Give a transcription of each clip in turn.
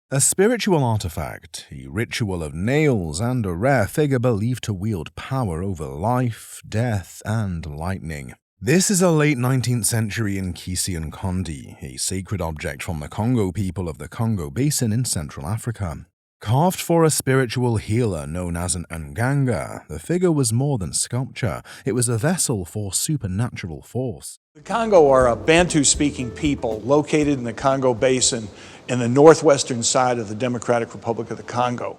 A spiritual artifact, a ritual of nails, and a rare figure believed to wield power over life, death, and lightning. This is a late 19th century Nkisi Kondi, a sacred object from the Kongo people of the Kongo Basin in Central Africa. Carved for a spiritual healer known as an nganga, the figure was more than sculpture. It was a vessel for supernatural force. The Kongo are a Bantu-speaking people located in the Kongo Basin in the northwestern side of the Democratic Republic of the Congo.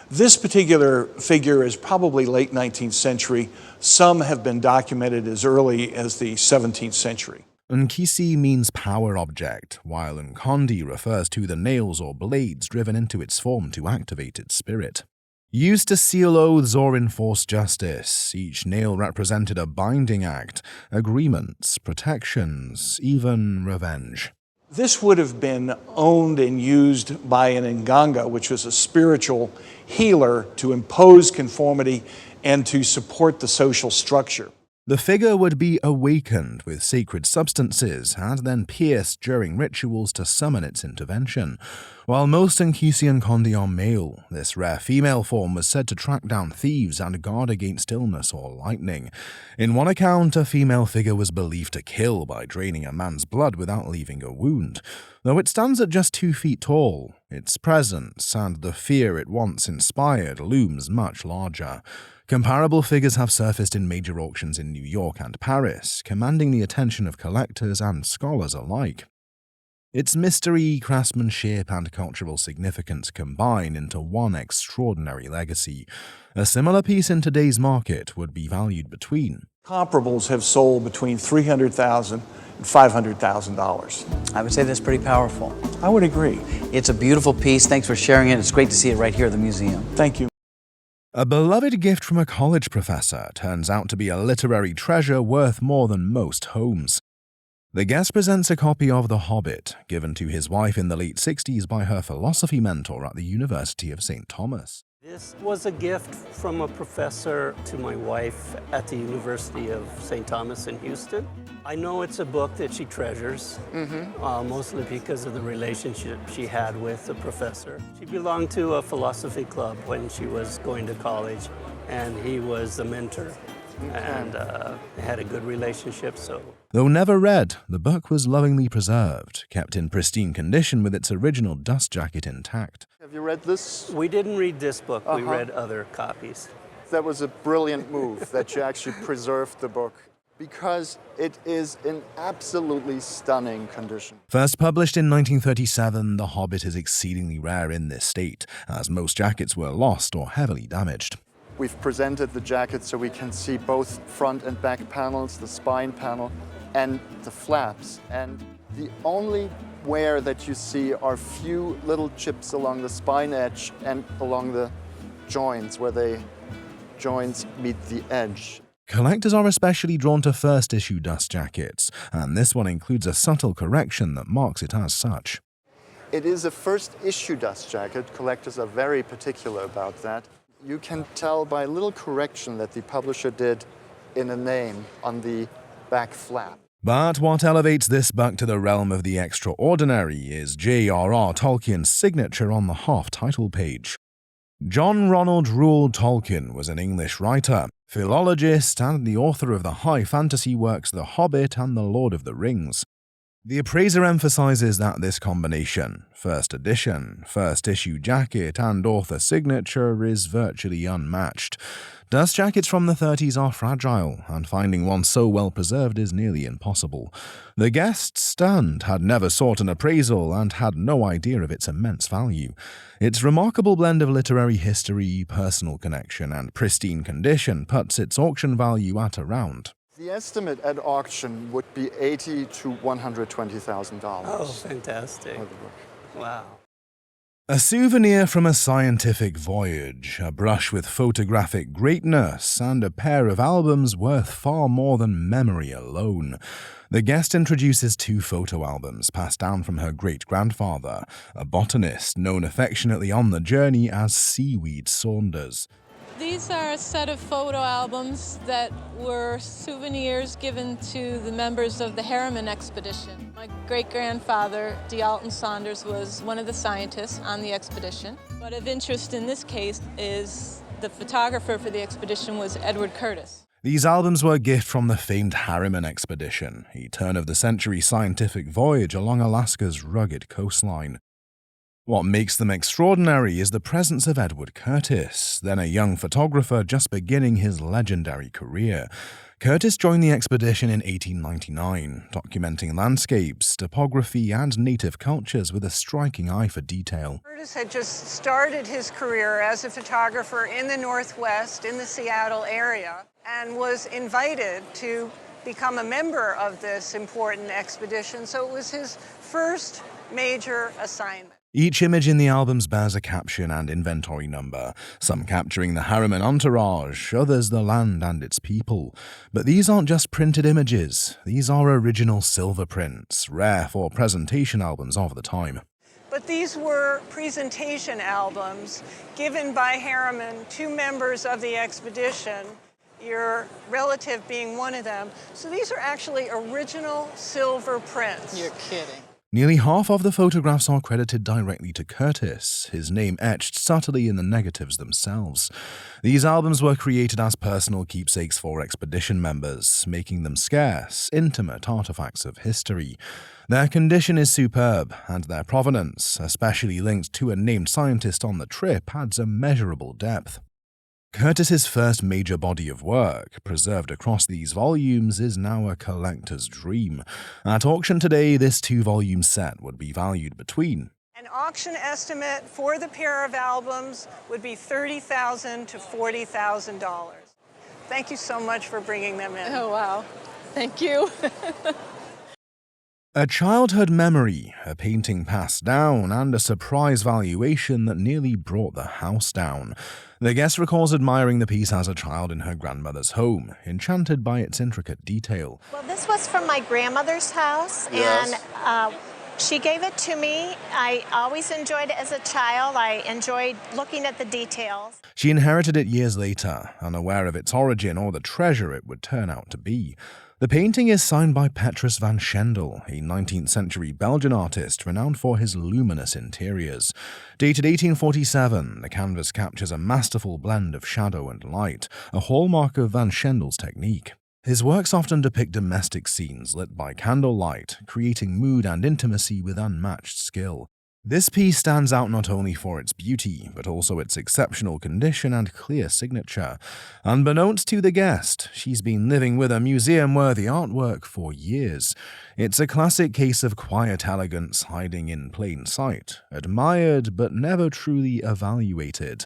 This particular figure is probably late 19th century. Some have been documented as early as the 17th century. Nkisi means power object, while Nkondi refers to the nails or blades driven into its form to activate its spirit. Used to seal oaths or enforce justice, each nail represented a binding act, agreements, protections, even revenge. This would have been owned and used by an nganga, which was a spiritual healer to impose conformity and to support the social structure. The figure would be awakened with sacred substances and then pierced during rituals to summon its intervention. While most Nkisi Kondi are male, this rare female form was said to track down thieves and guard against illness or lightning. In one account, a female figure was believed to kill by draining a man's blood without leaving a wound. Though it stands at just 2 feet tall, its presence and the fear it once inspired looms much larger. Comparable figures have surfaced in major auctions in New York and Paris, commanding the attention of collectors and scholars alike. Its mystery, craftsmanship, and cultural significance combine into one extraordinary legacy. A similar piece in today's market would be valued between. Comparables have sold between $300,000 and $500,000. I would say that's pretty powerful. I would agree. It's a beautiful piece. Thanks for sharing it. It's great to see it right here at the museum. Thank you. A beloved gift from a college professor turns out to be a literary treasure worth more than most homes. The guest presents a copy of The Hobbit, given to his wife in the late 60s by her philosophy mentor at the University of St. Thomas. This was a gift from a professor to my wife at the University of St. Thomas in Houston. I know it's a book that she treasures, mostly because of the relationship she had with the professor. She belonged to a philosophy club when she was going to college, and he was the mentor, and they had a good relationship. So, though never read, the book was lovingly preserved, kept in pristine condition with its original dust jacket intact. Have you read this? We didn't read this book, we read other copies. That was a brilliant move that you actually preserved the book, because it is in absolutely stunning condition. First published in 1937, The Hobbit is exceedingly rare in this state, as most jackets were lost or heavily damaged. We've presented the jacket so we can see both front and back panels, the spine panel, and the flaps. And the only wear that you see are few little chips along the spine edge and along the joints, where the joints meet the edge. Collectors are especially drawn to first-issue dust jackets, and this one includes a subtle correction that marks it as such. It is a first-issue dust jacket. Collectors are very particular about that. You can tell by a little correction that the publisher did in a name on the back flap. But what elevates this book to the realm of the extraordinary is J.R.R. Tolkien's signature on the half-title page. John Ronald Reuel Tolkien was an English writer, philologist, and the author of the high fantasy works The Hobbit and The Lord of the Rings. The appraiser emphasizes that this combination, first edition, first issue jacket, and author signature, is virtually unmatched. Dust jackets from the 30s are fragile, and finding one so well preserved is nearly impossible. The guest, stunned, had never sought an appraisal and had no idea of its immense value. Its remarkable blend of literary history, personal connection, and pristine condition puts its auction value at around. The estimate at auction would be $80,000 to $120,000. Oh, fantastic. Wow. A souvenir from a scientific voyage, a brush with photographic greatness, and a pair of albums worth far more than memory alone. The guest introduces 2 photo albums passed down from her great-grandfather, a botanist known affectionately on the journey as Seaweed Saunders. These are a set of photo albums that were souvenirs given to the members of the Harriman expedition. My great-grandfather, D. Alton Saunders, was one of the scientists on the expedition. But of interest in this case is the photographer for the expedition was Edward Curtis. These albums were a gift from the famed Harriman expedition, a turn-of-the-century scientific voyage along Alaska's rugged coastline. What makes them extraordinary is the presence of Edward Curtis, then a young photographer just beginning his legendary career. Curtis joined the expedition in 1899, documenting landscapes, topography, and native cultures with a striking eye for detail. Curtis had just started his career as a photographer in the Northwest, in the Seattle area, and was invited to become a member of this important expedition, so it was his first major assignment. Each image in the albums bears a caption and inventory number, some capturing the Harriman entourage, others the land and its people. But these aren't just printed images, these are original silver prints, rare for presentation albums of the time. But these were presentation albums given by Harriman to members of the expedition, your relative being one of them. So these are actually original silver prints. You're kidding. Nearly half of the photographs are credited directly to Curtis, his name etched subtly in the negatives themselves. These albums were created as personal keepsakes for expedition members, making them scarce, intimate artifacts of history. Their condition is superb, and their provenance, especially linked to a named scientist on the trip, adds immeasurable depth. Curtis's first major body of work, preserved across these volumes, is now a collector's dream. At auction today, this 2-volume set would be valued between An auction estimate for the pair of albums would be $30,000 to $40,000. Thank you so much for bringing them in. Oh, wow. Thank you. a childhood memory, a painting passed down, and a surprise valuation that nearly brought the house down. The guest recalls admiring the piece as a child in her grandmother's home, enchanted by its intricate detail. Well, this was from my grandmother's house, Yes. and she gave it to me. I always enjoyed it as a child. I enjoyed looking at the details. She inherited it years later, unaware of its origin or the treasure it would turn out to be. The painting is signed by Petrus van Schendel, a 19th century Belgian artist renowned for his luminous interiors. Dated 1847, the canvas captures a masterful blend of shadow and light, a hallmark of van Schendel's technique. His works often depict domestic scenes lit by candlelight, creating mood and intimacy with unmatched skill. This piece stands out not only for its beauty, but also its exceptional condition and clear signature. Unbeknownst to the guest, she's been living with a museum-worthy artwork for years. It's a classic case of quiet elegance hiding in plain sight, admired but never truly evaluated.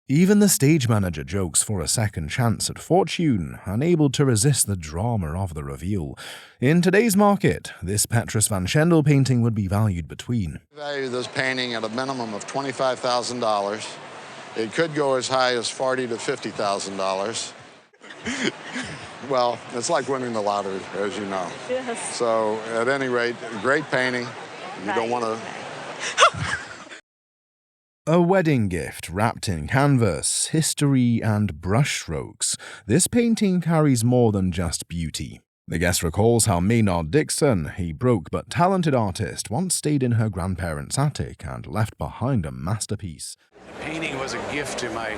Even the stage manager jokes for a second chance at fortune, unable to resist the drama of the reveal. In today's market, this Petrus van Schendel painting would be valued between Value this painting at a minimum of $25,000. It could go as high as $40,000 to $50,000. Well, it's like winning the lottery, as you know. Yes. So, at any rate, great painting. You don't want to... A wedding gift wrapped in canvas, history, and brushstrokes, this painting carries more than just beauty. The guest recalls how Maynard Dixon, a broke but talented artist, once stayed in her grandparents' attic and left behind a masterpiece. The painting was a gift to my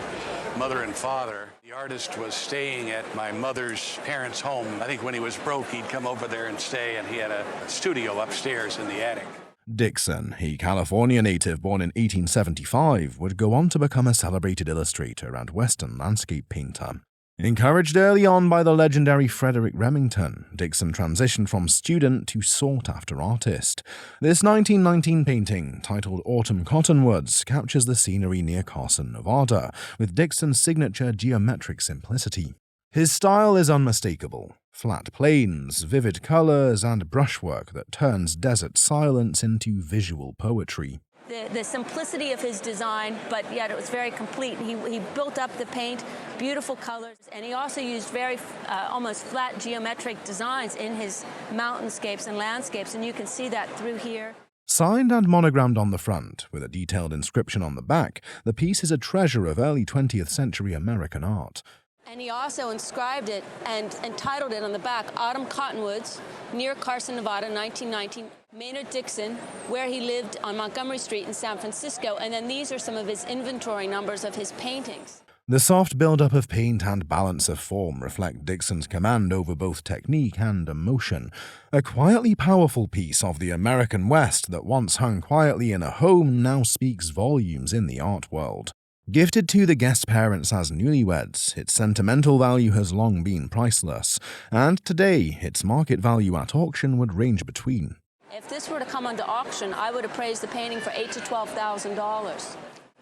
mother and father. The artist was staying at my mother's parents' home. I think when he was broke, he'd come over there and stay, and he had a studio upstairs in the attic. Dixon, a California native born in 1875, would go on to become a celebrated illustrator and Western landscape painter. Encouraged early on by the legendary Frederick Remington, Dixon transitioned from student to sought-after artist. This 1919 painting, titled Autumn Cottonwoods, captures the scenery near Carson, Nevada, with Dixon's signature geometric simplicity. His style is unmistakable. Flat plains, vivid colors, and brushwork that turns desert silence into visual poetry. The simplicity of his design, but yet it was very complete. He built up the paint, beautiful colors, and he also used very almost flat geometric designs in his mountainscapes and landscapes, and you can see that through here. Signed and monogrammed on the front, with a detailed inscription on the back, the piece is a treasure of early 20th century American art. And he also inscribed it and entitled it on the back, Autumn Cottonwoods, near Carson, Nevada, 1919. Maynard Dixon, where he lived on Montgomery Street in San Francisco. And then these are some of his inventory numbers of his paintings. The soft build-up of paint and balance of form reflect Dixon's command over both technique and emotion. A quietly powerful piece of the American West that once hung quietly in a home now speaks volumes in the art world. Gifted to the guest parents as newlyweds, its sentimental value has long been priceless, and today its market value at auction would range between. If this were to come onto auction, I would appraise the painting for $8,000 to $12,000.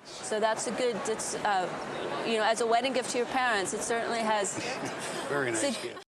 So that's a good, as a wedding gift to your parents, it certainly has. Very nice gift.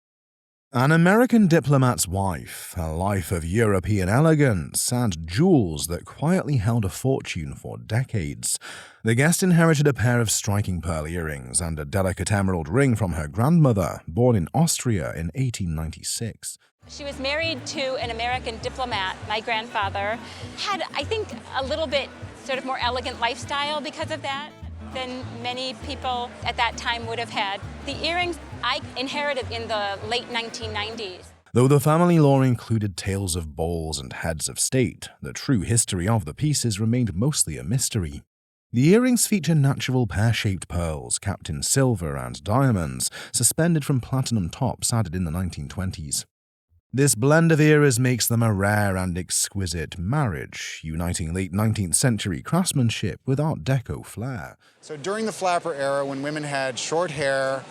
An American diplomat's wife, a life of European elegance, and jewels that quietly held a fortune for decades. The guest inherited a pair of striking pearl earrings and a delicate emerald ring from her grandmother, born in Austria in 1896. She was married to an American diplomat. My grandfather had, I think, a little bit sort of more elegant lifestyle because of that than many people at that time would have had. The earrings I inherited in the late 1990s. Though the family lore included tales of balls and heads of state, the true history of the pieces remained mostly a mystery. The earrings feature natural pear-shaped pearls capped in silver and diamonds, suspended from platinum tops added in the 1920s. This blend of eras makes them a rare and exquisite marriage, uniting late 19th century craftsmanship with Art Deco flair. So during the flapper era, when women had short hair,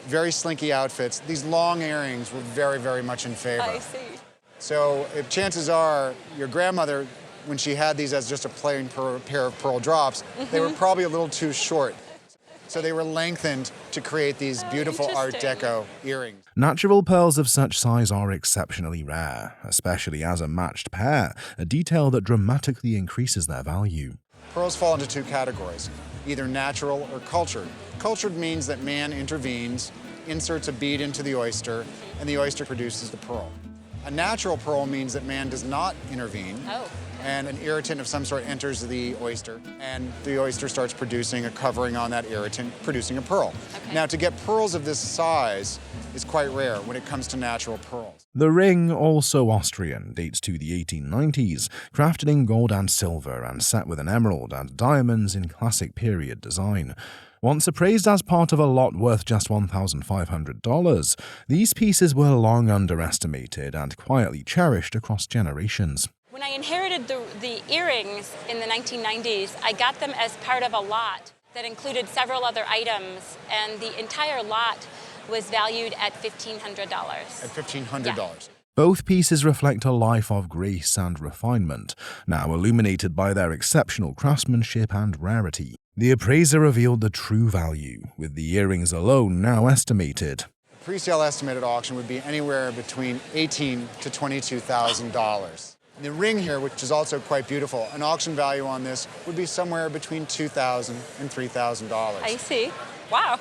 very slinky outfits, these long earrings were very, very much in favor. I see. So if chances are your grandmother, when she had these as just a plain pair of pearl drops, they were probably a little too short. So they were lengthened to create these beautiful Art Deco earrings. Natural pearls of such size are exceptionally rare, especially as a matched pair, a detail that dramatically increases their value. Pearls fall into two categories, either natural or cultured. Cultured means that man intervenes, inserts a bead into the oyster, and the oyster produces the pearl. A natural pearl means that man does not intervene, and an irritant of some sort enters the oyster, and the oyster starts producing a covering on that irritant, producing a pearl. Now, to get pearls of this size is quite rare when it comes to natural pearls. The ring, also Austrian, dates to the 1890s, crafted in gold and silver and set with an emerald and diamonds in classic period design. Once appraised as part of a lot worth just $1,500, these pieces were long underestimated and quietly cherished across generations. When I inherited the earrings in the 1990s, I got them as part of a lot that included several other items, and the entire lot was valued at $1,500. At $1,500. Yeah. Both pieces reflect a life of grace and refinement, now illuminated by their exceptional craftsmanship and rarity. The appraiser revealed the true value, with the earrings alone now estimated. The pre-sale estimate at auction would be anywhere between $18,000 to $22,000. The ring here, which is also quite beautiful, an auction value on this would be somewhere between $2,000 and $3,000. I see. Wow.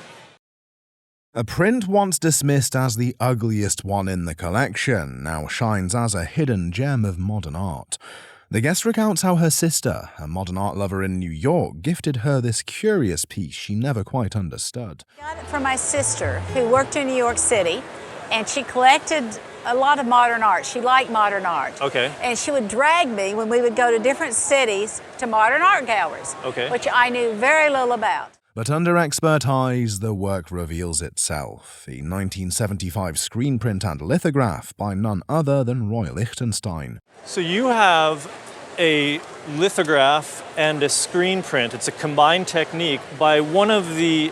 A print once dismissed as the ugliest one in the collection now shines as a hidden gem of modern art. The guest recounts how her sister, a modern art lover in New York, gifted her this curious piece she never quite understood. I got it from my sister, who worked in New York City, and she collected a lot of modern art. She liked modern art. Okay. And she would drag me when we would go to different cities to modern art galleries, which I knew very little about. But under expert eyes, the work reveals itself, a 1975 screen print and lithograph by none other than Roy Lichtenstein. So you have a lithograph and a screen print. It's a combined technique by one of the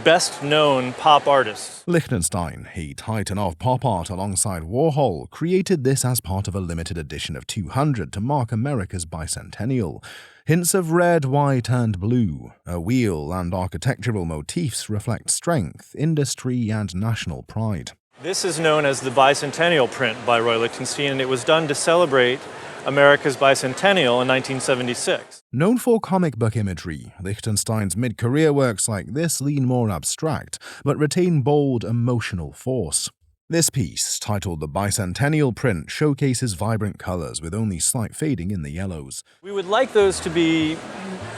best-known pop artists. Lichtenstein, a titan of pop art alongside Warhol, created this as part of a limited edition of 200 to mark America's bicentennial. Hints of red, white, and blue, a wheel, and architectural motifs reflect strength, industry, and national pride. This is known as the bicentennial print by Roy Lichtenstein, and it was done to celebrate America's bicentennial in 1976. Known for comic book imagery, Lichtenstein's mid-career works like this lean more abstract, but retain bold, emotional force. This piece, titled the Bicentennial Print, showcases vibrant colors with only slight fading in the yellows. We would like those to be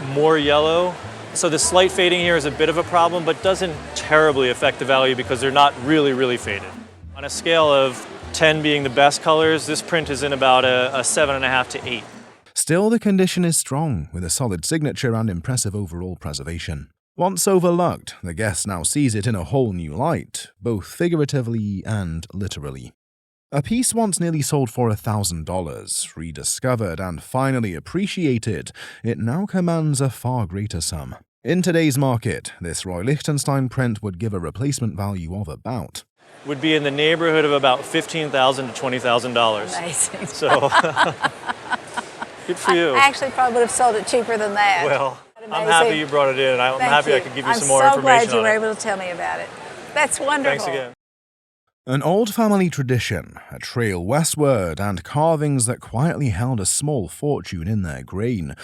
more yellow, so the slight fading here is a bit of a problem, but doesn't terribly affect the value because they're not really faded. On a scale of 10 being the best colors, this print is in about a 7.5 to 8. Still, the condition is strong, with a solid signature and impressive overall preservation. Once overlooked, the guest now sees it in a whole new light, both figuratively and literally. A piece once nearly sold for $1,000, rediscovered and finally appreciated, it now commands a far greater sum. In today's market, this Roy Lichtenstein print would give a replacement value of about would be in the neighborhood of about $15,000 to $20,000. Amazing. So, good for you. I actually probably would have sold it cheaper than that. Well, I'm happy you brought it in. I'm happy I could give you some more I'm so information glad you on were it. able to tell me about it. That's wonderful. Thanks again. an old family tradition, a trail westward, and carvings that quietly held a small fortune in their grain.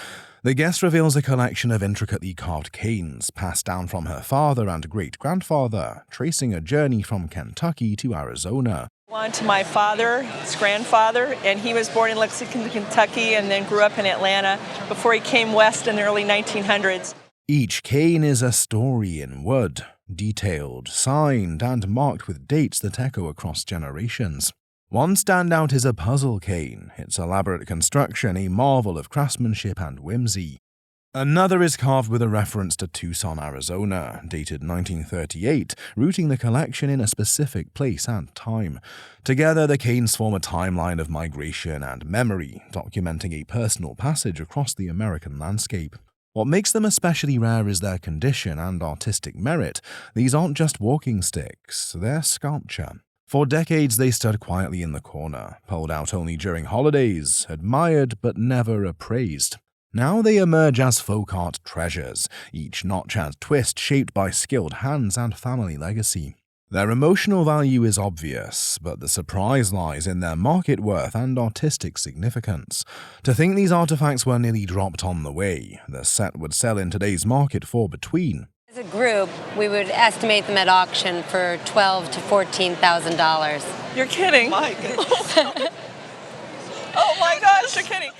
The guest reveals a collection of intricately carved canes passed down from her father and great-grandfather, tracing a journey from Kentucky to Arizona. On to my father's grandfather, and he was born in Lexington, Kentucky, and then grew up in Atlanta before he came west in the early 1900s. Each cane is a story in wood, detailed, signed, and marked with dates that echo across generations. One standout is a puzzle cane, its elaborate construction a marvel of craftsmanship and whimsy. Another is carved with a reference to Tucson, Arizona, dated 1938, rooting the collection in a specific place and time. Together, the canes form a timeline of migration and memory, documenting a personal passage across the American landscape. What makes them especially rare is their condition and artistic merit. These aren't just walking sticks, they're sculpture. For decades, they stood quietly in the corner, pulled out only during holidays, admired but never appraised. Now they emerge as folk art treasures, each notch and twist shaped by skilled hands and family legacy. Their emotional value is obvious, but the surprise lies in their market worth and artistic significance. To think these artifacts were nearly dropped on the way, the set would sell in today's market for between. As a group, we would estimate them at auction for $12,000 to $14,000. You're kidding? My goodness. Oh my gosh, you're kidding.